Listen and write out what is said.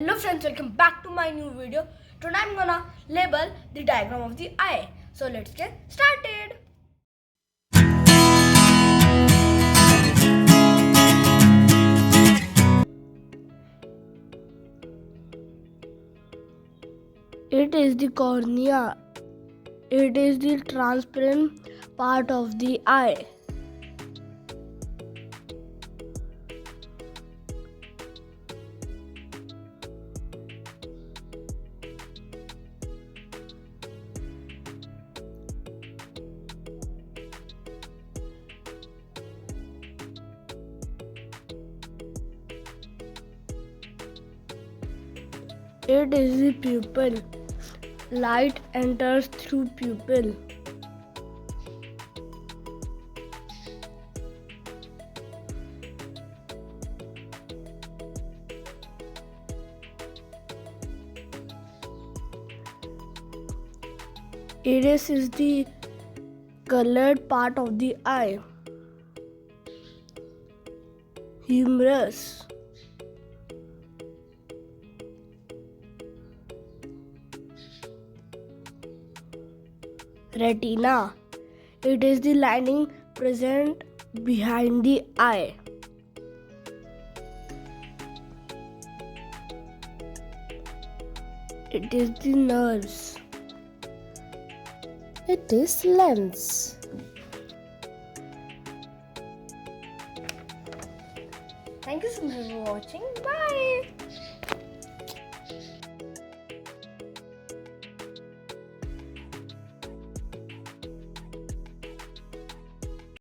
Hello friends, welcome back to my new video. Today I'm gonna label the diagram of the eye. So let's get started. It is the cornea. It is the transparent part of the eye. It is the pupil. Light enters through pupil. Iris is the colored part of the eye. Humerus. Retina. It is the lining present behind the eye. It is the nerves. It is lens. Thank you so much for watching. Bye.